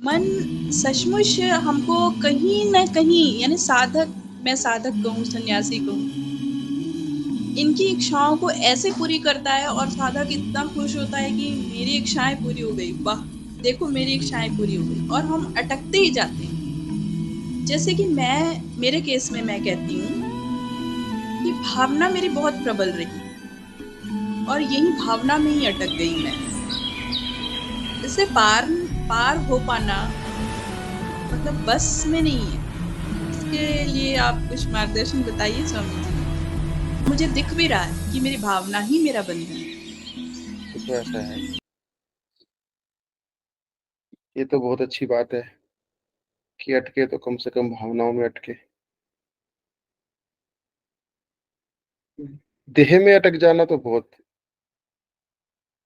मन सचमुच हमको कहीं न कहीं यानी साधक मैं साधक कहूँ, सन्यासी कहूँ, इनकी इच्छाओं को ऐसे पूरी करता है और साधक इतना खुश होता है कि मेरी इच्छाएँ पूरी हो गई, वाह! देखो मेरी इच्छाएँ पूरी हो गई और हम अटकते ही जाते हैं। जैसे कि मेरे केस में मैं कहती हूँ कि भावना मेरी बहुत प्रबल रही और यही भावना में ही अटक गई मैं। इससे पार हो पाना मतलब बस में नहीं है। इसके लिए आप कुछ मार्गदर्शन बताइए स्वामी जी। मुझे दिख भी रहा है कि मेरी भावना ही मेरा बंधन है। देखो ऐसा है, ये तो बहुत अच्छी बात है कि अटके तो कम से कम भावनाओं में अटके। देह में अटक जाना तो बहुत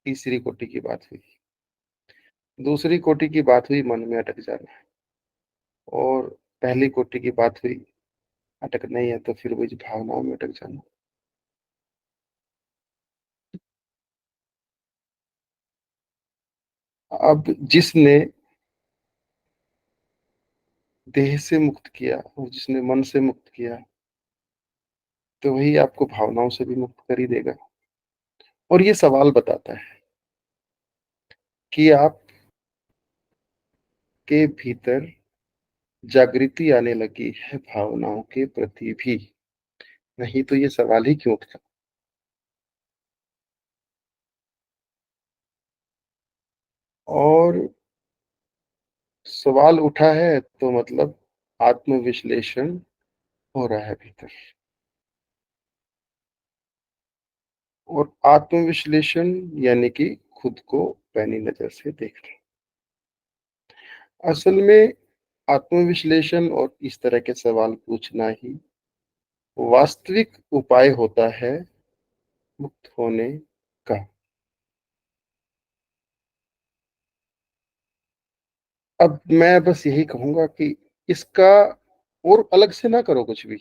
तीसरी कोटि की बात हुई। दूसरी कोटि की बात हुई मन में अटक जाना, और पहली कोटि की बात हुई अटकना ही है तो फिर वही भावनाओं में अटक जाना। अब जिसने देह से मुक्त किया और जिसने मन से मुक्त किया, तो वही आपको भावनाओं से भी मुक्त कर ही देगा। और ये सवाल बताता है कि आप के भीतर जागृति आने लगी है भावनाओं के प्रति भी, नहीं तो ये सवाल ही क्यों उठता। और सवाल उठा है तो मतलब आत्मविश्लेषण हो रहा है भीतर, और आत्मविश्लेषण यानी कि खुद को पैनी नजर से देखना। असल में आत्मविश्लेषण और इस तरह के सवाल पूछना ही वास्तविक उपाय होता है मुक्त होने का। अब मैं बस यही कहूंगा कि इसका और अलग से ना करो कुछ भी।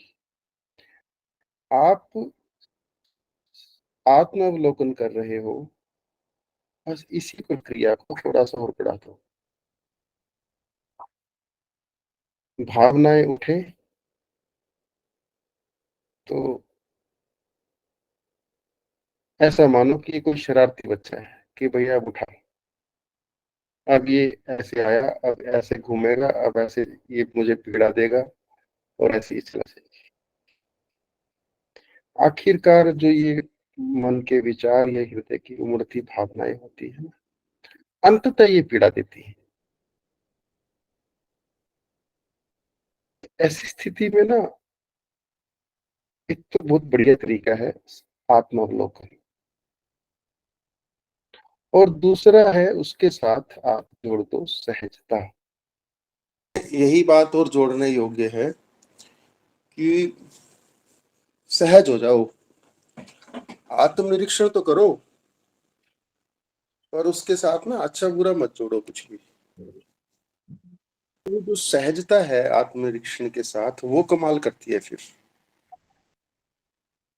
आप आत्मावलोकन कर रहे हो, बस इसी प्रक्रिया को थोड़ा सा और बढ़ा दो। भावनाएं उठे तो ऐसा मानो कि ये कोई शरारती बच्चा है कि भैया अब उठा, अब ये ऐसे आया, अब ऐसे घूमेगा, अब ऐसे ये मुझे पीड़ा देगा, और ऐसे ही चला जाएगा। आखिरकार जो ये मन के विचार या हृदय की उमड़ती भावनाएं होती है, अंततः ये पीड़ा देती है। ऐसी स्थिति में ना, एक तो बहुत बढ़िया तरीका है आत्मावलोकन, और दूसरा है उसके साथ आप जोड़ दो सहजता। यही बात और जोड़ने योग्य है कि सहज हो जाओ। आत्मनिरीक्षण तो करो, पर उसके साथ ना अच्छा बुरा मत जोड़ो कुछ भी। तो जो सहजता है आत्मनिरीक्षण के साथ, वो कमाल करती है फिर।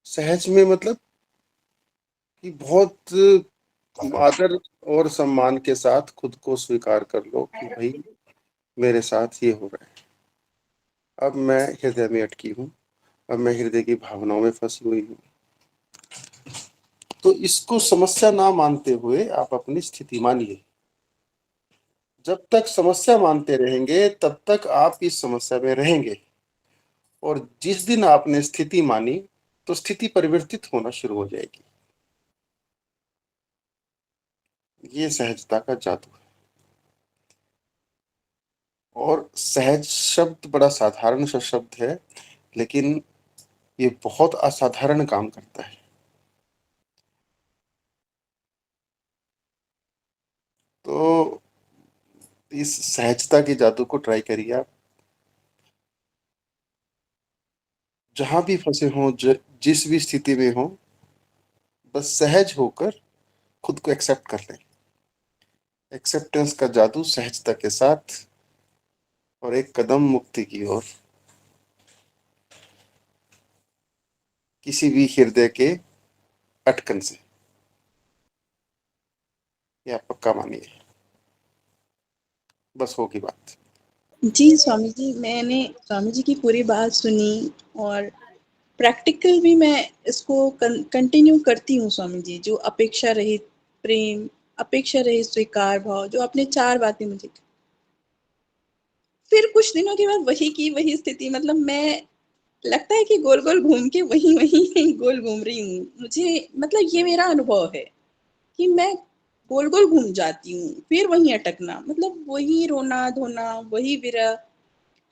सहज में मतलब कि बहुत आदर और सम्मान के साथ खुद को स्वीकार कर लो कि भाई मेरे साथ ये हो रहा है। अब मैं हृदय में अटकी हूँ, अब मैं हृदय की भावनाओं में फंसी हुई हूँ। तो इसको समस्या ना मानते हुए आप अपनी स्थिति मानिए। जब तक समस्या मानते रहेंगे तब तक आप इस समस्या में रहेंगे, और जिस दिन आपने स्थिति मानी तो स्थिति परिवर्तित होना शुरू हो जाएगी। ये सहजता का जादू है। और सहज शब्द बड़ा साधारण सा शब्द है, लेकिन ये बहुत असाधारण काम करता है। तो इस सहजता के जादू को ट्राई करिए आप। जहां भी फंसे हों, जिस भी स्थिति में हो, बस सहज होकर खुद को एक्सेप्ट कर लें। एक्सेप्टेंस का जादू सहजता के साथ, और एक कदम मुक्ति की ओर, किसी भी हृदय के अटकन से। या पक्का मानिए। बस होगी बात। जी स्वामी जी, मैंने स्वामी जी की पूरी बात सुनी और प्रैक्टिकल भी मैं इसको कंटिन्यू करती हूँ स्वामी जी। जो अपेक्षा रहित प्रेम, अपेक्षा रहित स्वीकार भाव, जो आपने 4 बातें मुझे, फिर कुछ दिनों के बाद वही की वही स्थिति, मतलब मैं, लगता है कि गोल-गोल घूम के वहीं गोल घूम रही हूँ। मुझे मतलब ये मेरा अनुभव है कि मैं गोल-गोल घूम जाती हूँ, फिर वहीं अटकना, मतलब वही रोना-धोना, वही विरह,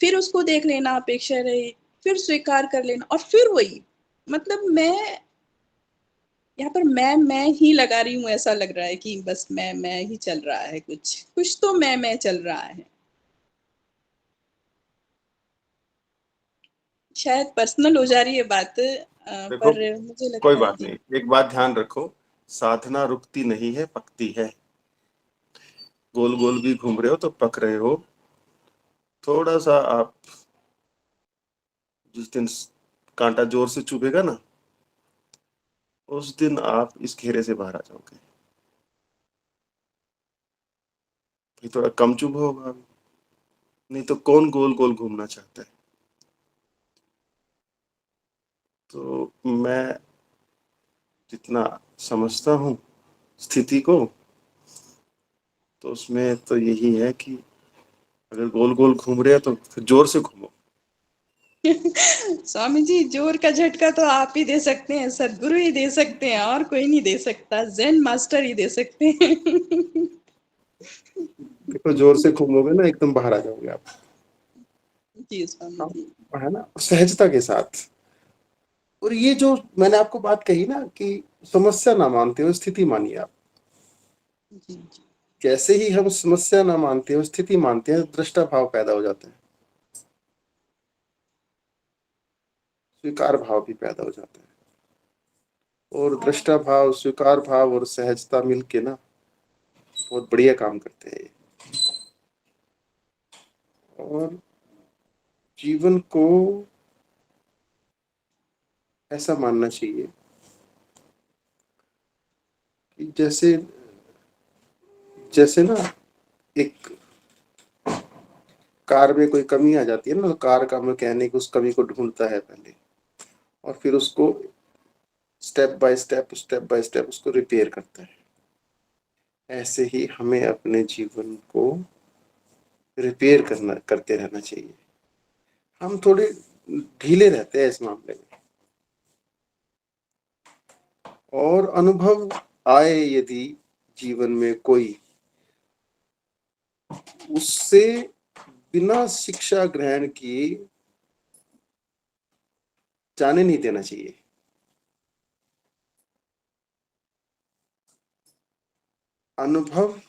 फिर उसको देख लेना अपेक्षा रहित, फिर स्वीकार कर लेना और फिर वही। मतलब मैं यहाँ पर मैं ही लगा रही हूँ, ऐसा लग रहा है कि बस मैं ही चल रहा है कुछ। कुछ तो मैं चल रहा है। शायद पर्सनल हो जा रही है बात, देखो, पर मुझे कोई लगता है बात जी। नहीं, एक बात ध्यान रखो, साधना रुकती नहीं है, पकती है। गोल गोल भी घूम रहे हो तो पक रहे हो। थोड़ा सा आप, जिस दिन कांटा जोर से चुभेगा ना, उस दिन आप इस घेरे से बाहर आ जाओगे। ये थोड़ा कम चुभ होगा, नहीं तो कौन गोल गोल घूमना चाहता है। तो मैं जितना समझता हूँ स्थिति को, तो उसमें तो यही है कि अगर गोल गोल घूम रहे हैं तो फिर जोर से घूमो। स्वामी जी, जोर का झटका तो आप ही दे सकते हैं, सदगुरु ही दे सकते हैं, और कोई नहीं दे सकता। ज़ेन मास्टर ही दे सकते हैं। देखो, जोर से घूमोगे ना एकदम बाहर आ जाओगे आप। जी स्वामी हाँ, जी। है ना, सहजता के साथ। और ये जो मैंने आपको बात कही ना कि समस्या ना मानते हो, स्थिति मानिए आप। जी, जी। जैसे ही हम समस्या ना मानते हो, स्थिति मानते हैं, दृष्टा भाव पैदा हो जाता है, स्वीकार भाव भी पैदा हो जाता है। और दृष्टा भाव, स्वीकार भाव और सहजता मिलके ना बहुत बढ़िया काम करते हैं ये। और जीवन को ऐसा मानना चाहिए कि जैसे जैसे ना, एक कार में कोई कमी आ जाती है ना, तो कार का मैकेनिक उस कमी को ढूंढता है पहले, और फिर उसको स्टेप बाय स्टेप उसको रिपेयर करता है। ऐसे ही हमें अपने जीवन को रिपेयर करते रहना चाहिए। हम थोड़े ढीले रहते हैं इस मामले में। और अनुभव आए यदि जीवन में कोई, उससे बिना शिक्षा ग्रहण किए जाने नहीं देना चाहिए। अनुभव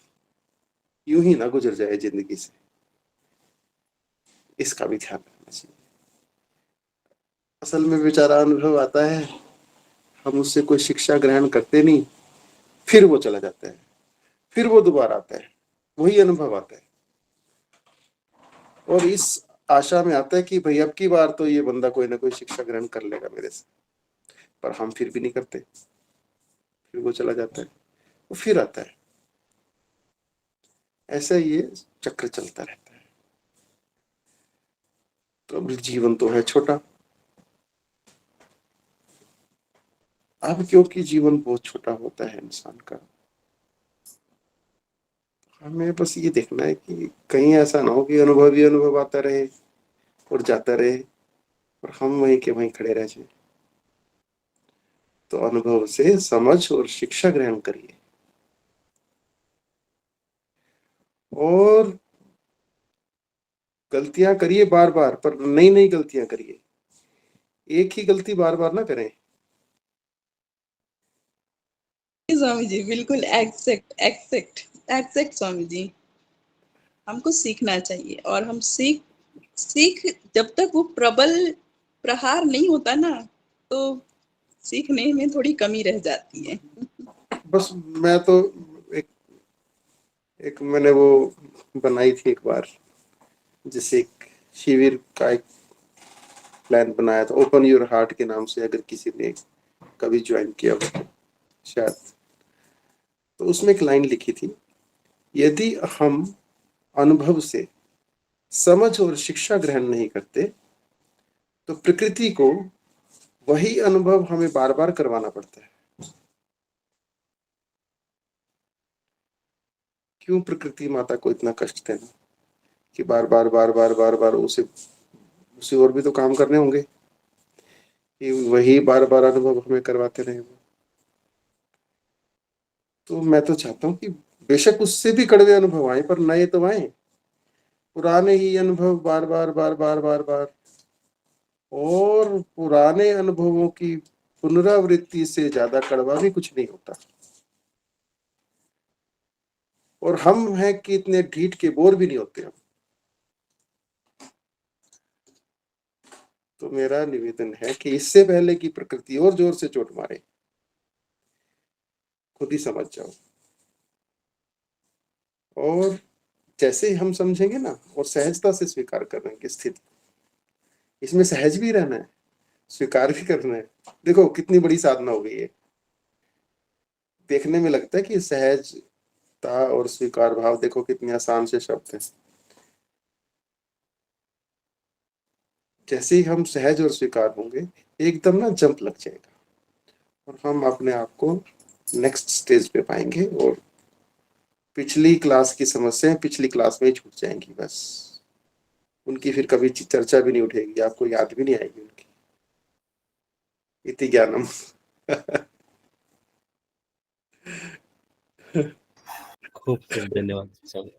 यूं ही ना गुजर जाए जिंदगी से, इसका भी ध्यान रखना चाहिए। असल में बेचारा अनुभव आता है, हम उससे कोई शिक्षा ग्रहण करते नहीं, फिर वो चला जाता है, फिर वो दोबारा आता है, वही अनुभव आता है। और इस आशा में आता है कि भाई अब की बार तो ये बंदा कोई ना कोई शिक्षा ग्रहण कर लेगा मेरे से, पर हम फिर भी नहीं करते, फिर वो चला जाता है, वो फिर आता है। ऐसा ये चक्र चलता रहता है। तो अब जीवन तो है छोटा। अब क्योंकि जीवन बहुत छोटा होता है इंसान का, हमें बस ये देखना है कि कहीं ऐसा ना हो कि अनुभव ही अनुभव आता रहे और जाता रहे, और हम वहीं के वहीं खड़े रह जाए। तो अनुभव से समझ और शिक्षा ग्रहण करिए, और गलतियां करिए बार बार, पर नई नई गलतियां करिए, एक ही गलती बार बार ना करें। जी स्वामी जी, बिल्कुल exact exact exact Swami ji. हमको सीखना चाहिए, और हम सीख सीख जब तक वो प्रबल प्रहार नहीं होता ना, तो सीखने में थोड़ी कमी रह जाती है। बस मैं तो एक एक मैंने वो बनाई थी एक बार, जैसे एक शिविर का एक प्लान बनाया था, ओपन योर हार्ट के नाम से, अगर किसी ने कभी ज्वाइन किया हो तो शायद। तो उसमें एक लाइन लिखी थी, यदि हम अनुभव से समझ और शिक्षा ग्रहण नहीं करते तो प्रकृति को वही अनुभव हमें बार बार करवाना पड़ता है। क्यों प्रकृति माता को इतना कष्ट देना कि बार बार बार बार बार बार उसे और भी तो काम करने होंगे कि वही बार बार अनुभव हमें करवाते रहे। तो मैं तो चाहता हूँ कि बेशक उससे भी कड़वे अनुभव आए पर नए तो आए, पुराने ही अनुभव बार बार बार बार बार बार, और पुराने अनुभवों की पुनरावृत्ति से ज्यादा कड़वा भी कुछ नहीं होता। और हम हैं कि इतने ढीठ के बोर भी नहीं होते हम। तो मेरा निवेदन है कि इससे पहले कि प्रकृति और जोर से चोट मारे, खुद ही समझ जाओ। और जैसे ही हम समझेंगे ना और सहजता से स्वीकार करने की स्थिति, इसमें सहज भी रहना है, स्वीकार भी करना है। देखो कितनी बड़ी साधना हो गई है। देखने में लगता है कि सहजता और स्वीकार भाव, देखो कितने आसान से शब्द हैं। जैसे ही हम सहज और स्वीकार होंगे, एकदम ना जंप लग जाएगा और हम अपने आप को नेक्स्ट स्टेज पे पाएंगे और पिछली क्लास की समस्याएं पिछली क्लास में ही छूट जाएंगी। बस उनकी फिर कभी चर्चा भी नहीं उठेगी, आपको याद भी नहीं आएगी उनकी। इति ज्ञानम। खूब खूब धन्यवाद सब।